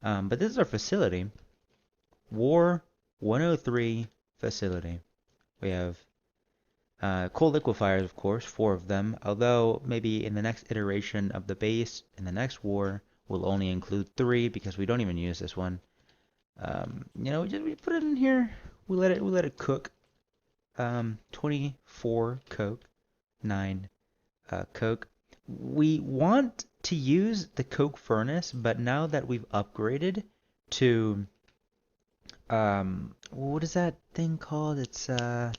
But this is our facility. War 103 facility. We have coal liquefiers, of course, four of them. Although maybe in the next iteration of the base, in the next war, we'll only include three because we don't even use this one. We put it in here. We let it cook. 24 coke, 9 coke. We want to use the coke furnace, but now that we've upgraded to what is that thing called? It's a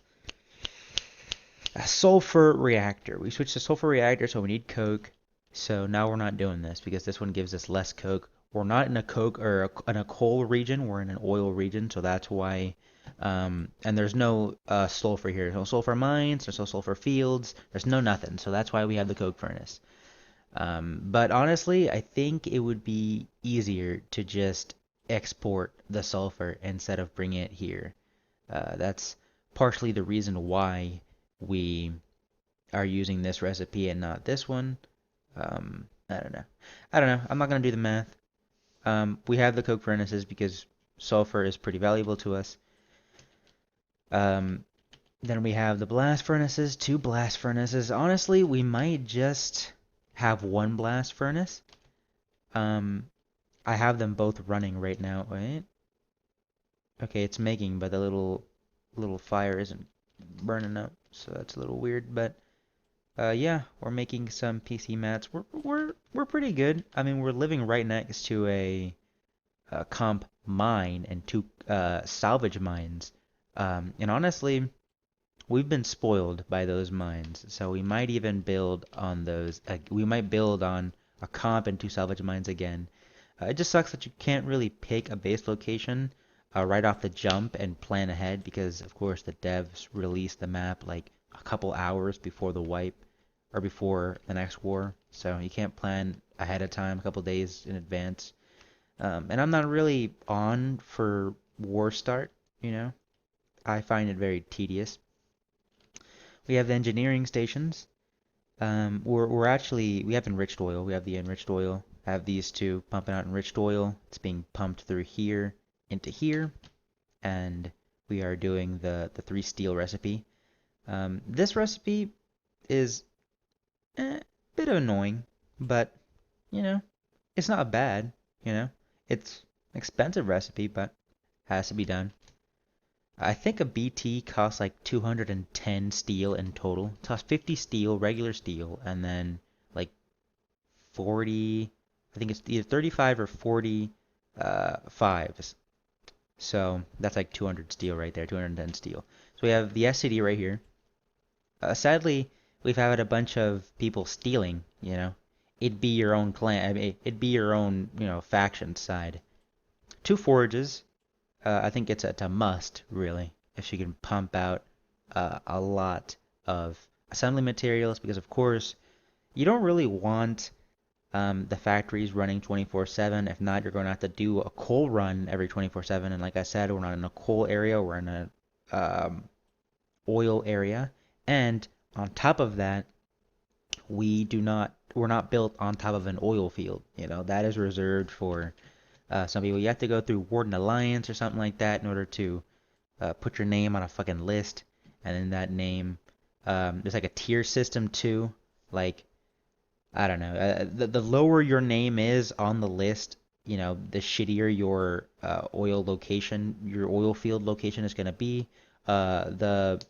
sulfur reactor. We switched to sulfur reactor, so we need coke. So now we're not doing this because this one gives us less coke. We're not in a coke or in a coal region. We're in an oil region, so that's why. And there's no sulfur here. There's no sulfur mines. There's no sulfur fields. There's no nothing. So that's why we have the coke furnace. But honestly, I think it would be easier to just export the sulfur instead of bringing it here. That's partially the reason why we are using this recipe and not this one. I don't know. I don't know. I'm not gonna do the math. We have the coke furnaces because sulfur is pretty valuable to us. Um, then we have the blast furnaces, two blast furnaces. Honestly, we might just have one blast furnace. Um, I have them both running right now. Wait. Okay, it's making, but the little fire isn't burning up, so that's a little weird. But yeah, we're making some PC mats. We're pretty good. I mean, we're living right next to a comp mine and two salvage mines. And honestly, we've been spoiled by those mines, so we might even build on those. We might build on a comp and two salvage mines again. It just sucks that you can't really pick a base location right off the jump and plan ahead because, of course, the devs release the map like a couple hours before the wipe or before the next war. So you can't plan ahead of time, a couple days in advance. And I'm not really on for war start, you know. I find it very tedious. We have the engineering stations. We're actually we have enriched oil. We have the enriched oil. I have these two pumping out enriched oil. It's being pumped through here into here, and we are doing the three steel recipe. This recipe is a bit annoying, but you know it's not bad. You know it's an expensive recipe, but has to be done. I think a BT costs like 210 steel in total. It costs 50 steel, regular steel, and then like 40, I think it's either 35 or 40 fives. So that's like 200 steel right there, 210 steel. So we have the SCD right here. Sadly, we've had a bunch of people stealing, you know. It'd be your own clan, I mean, it'd be your own, faction side. Two forages, I think it's a must, really, if she can pump out a lot of assembly materials, because of course you don't really want the factories running 24/7. If not, you're going to have to do a coal run every 24/7. And like I said, we're not in a coal area, we're in a um, oil area. And on top of that, we're not built on top of an oil field. You know, that is reserved for some people. You have to go through Warden Alliance or something like that in order to put your name on a fucking list. And in that name, there's like a tier system too. Like, I don't know. The lower your name is on the list, the shittier your oil location, your oil field location is going to be. The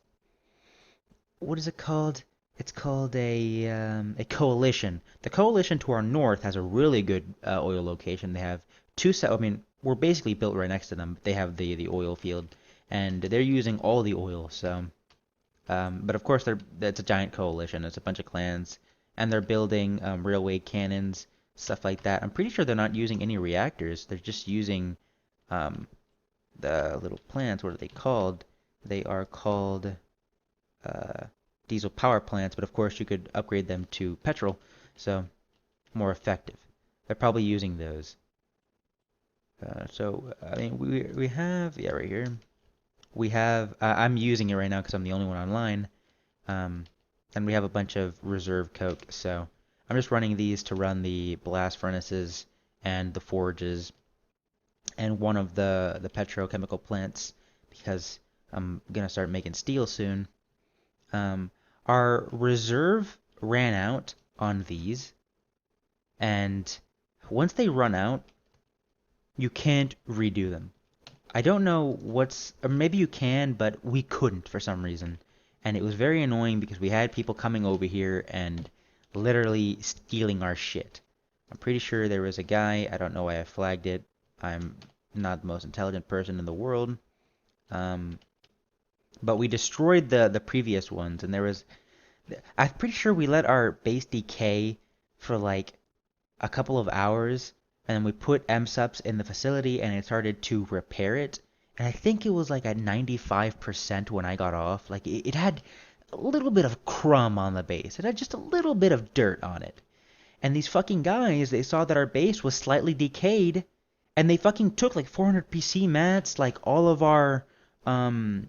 what is it called? It's called a coalition. The coalition to our north has a really good oil location. They have I mean, we're basically built right next to them. They have the oil field, and they're using all the oil. So, but of course, it's a giant coalition. It's a bunch of clans, and they're building railway cannons, stuff like that. I'm pretty sure they're not using any reactors. They're just using um, the little plants. What are they called? They are called uh, diesel power plants, but of course you could upgrade them to petrol, so more effective. They're probably using those. So I mean, we have yeah right here. We have I'm using it right now because I'm the only one online. Um, and we have a bunch of reserve coke, so I'm just running these to run the blast furnaces and the forges. and one of the petrochemical plants because I'm gonna start making steel soon. Um, our reserve ran out on these, and once they run out, you can't redo them. I don't know or maybe you can, but we couldn't for some reason. And it was very annoying because we had people coming over here and literally stealing our shit. I'm pretty sure there was a guy, I don't know why I flagged it. I'm not the most intelligent person in the world. Um, but we destroyed the previous ones, and I'm pretty sure we let our base decay for like a couple of hours, and then we put MSUPs in the facility and it started to repair it. And I think it was like at 95% when I got off. Like it had a little bit of crumb on the base. It had just a little bit of dirt on it. And these fucking guys, they saw that our base was slightly decayed, and they fucking took like 400 PC mats, like all of our AM2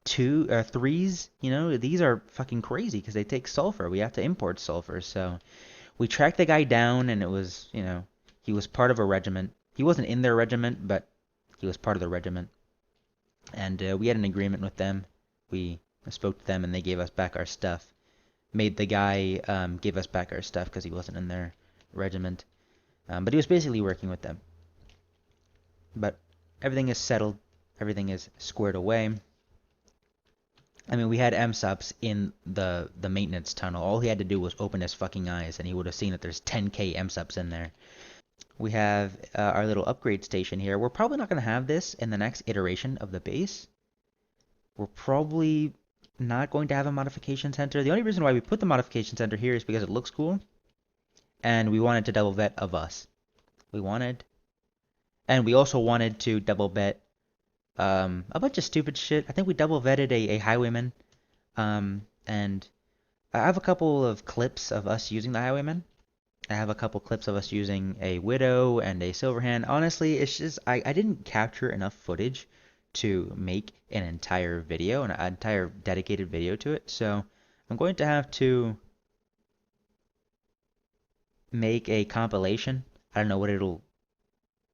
3s. You know, these are fucking crazy because they take sulfur. We have to import sulfur, so we tracked the guy down, and it was, he was part of a regiment. He wasn't in their regiment, but he was part of the regiment. And we had an agreement with them. We spoke to them, and they gave us back our stuff. Made the guy give us back our stuff because he wasn't in their regiment. But he was basically working with them. But everything is settled. Everything is squared away. I mean, we had MSUPs in the maintenance tunnel. All he had to do was open his fucking eyes, and he would have seen that there's 10k MSUPs in there. We have our little upgrade station here. We're probably not going to have this in the next iteration of the base. We're probably not going to have a modification center. The only reason why we put the modification center here is because it looks cool, and we wanted to double vet of us. And we also wanted to double vet a bunch of stupid shit. I think we double vetted a highwayman. And I have a couple of clips of us using the highwayman. I have a couple clips of us using a widow and a silverhand. Honestly, it's just I didn't capture enough footage to make an entire video, an entire dedicated video to it. So I'm going to have to make a compilation. I don't know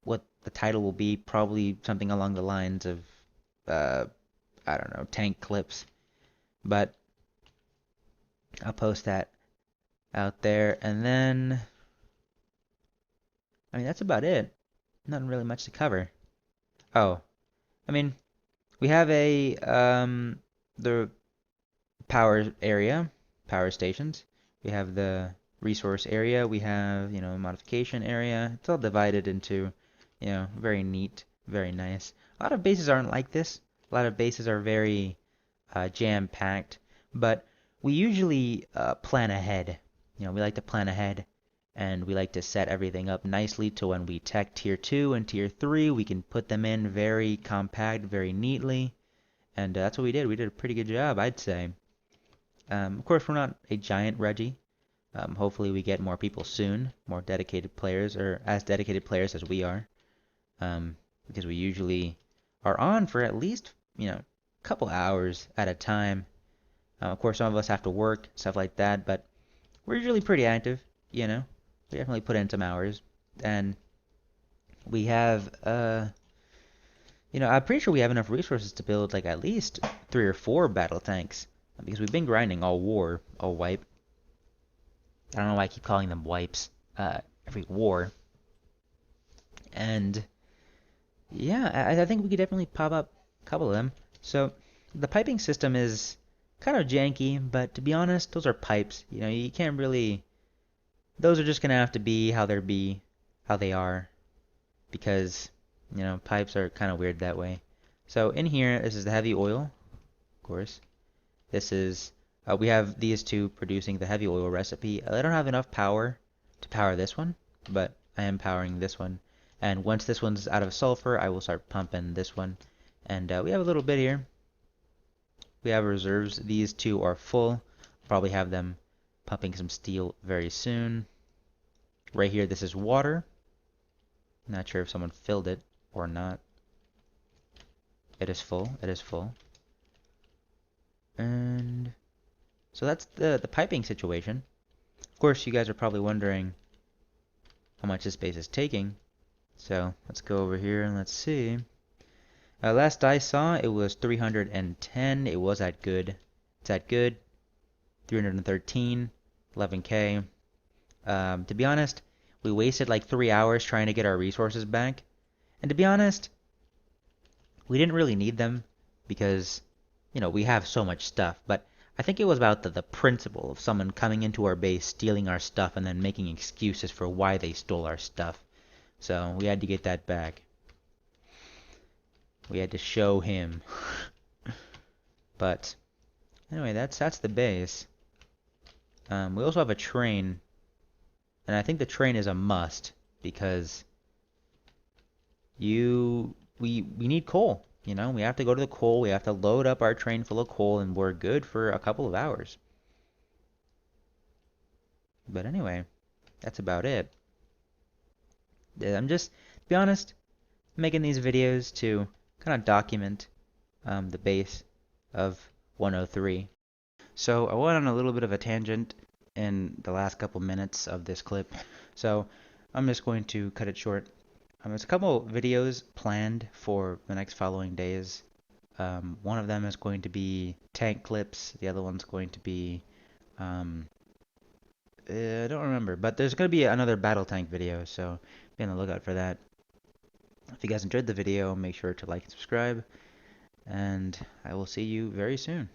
what the title will be. Probably something along the lines of I don't know, tank clips. But I'll post that out there, and then I mean that's about it. Nothing really much to cover. Oh, I mean we have the power stations. We have the resource area. We have modification area. It's all divided into very neat, very nice. A lot of bases aren't like this. A lot of bases are very jam-packed, but we usually plan ahead. We like to plan ahead, and we like to set everything up nicely to when we tech tier 2 and tier 3, we can put them in very compact, very neatly, and that's what we did. We did a pretty good job, I'd say. Of course, we're not a giant Reggie. Hopefully we get more people soon, more dedicated players, or as dedicated players as we are, because we usually are on for at least, a couple hours at a time. Of course, some of us have to work, stuff like that, but we're usually pretty active, We definitely put in some hours, and we have, I'm pretty sure we have enough resources to build, like, at least 3 or 4 battle tanks, because we've been grinding all war, all wipe. I don't know why I keep calling them wipes, every war. And, yeah, I think we could definitely pop up a couple of them. So, the piping system is kind of janky, but to be honest, those are pipes. You can't really. Those are just gonna have to be how they are, because pipes are kind of weird that way. So in here, this is the heavy oil, of course. This is we have these two producing the heavy oil recipe. I don't have enough power to power this one, but I am powering this one. And once this one's out of sulfur, I will start pumping this one. And we have a little bit here. We have reserves. These two are full. Probably have them pumping some steel very soon. Right here, this is water. Not sure if someone filled it or not. It is full. It is full. And so that's the piping situation. Of course, you guys are probably wondering how much this base is taking. So let's go over here and let's see. Last I saw, it was 310. It was at good. It's at good. 313, 11K. To be honest, we wasted like 3 hours trying to get our resources back. And to be honest, we didn't really need them because, we have so much stuff. But I think it was about the principle of someone coming into our base, stealing our stuff, and then making excuses for why they stole our stuff. So we had to get that back. We had to show him. But anyway, that's the base. We also have a train, and I think the train is a must because we need coal. We have to go to the coal. We have to load up our train full of coal, and we're good for a couple of hours. But anyway, that's about it. I'm just, to be honest, making these videos to kind of document the base of 103. So I went on a little bit of a tangent in the last couple minutes of this clip, so I'm just going to cut it short. There's a couple videos planned for the next following days. One of them is going to be tank clips. The other one's going to be, I don't remember, but there's going to be another battle tank video, so be on the lookout for that. If you guys enjoyed the video, make sure to like and subscribe, and I will see you very soon.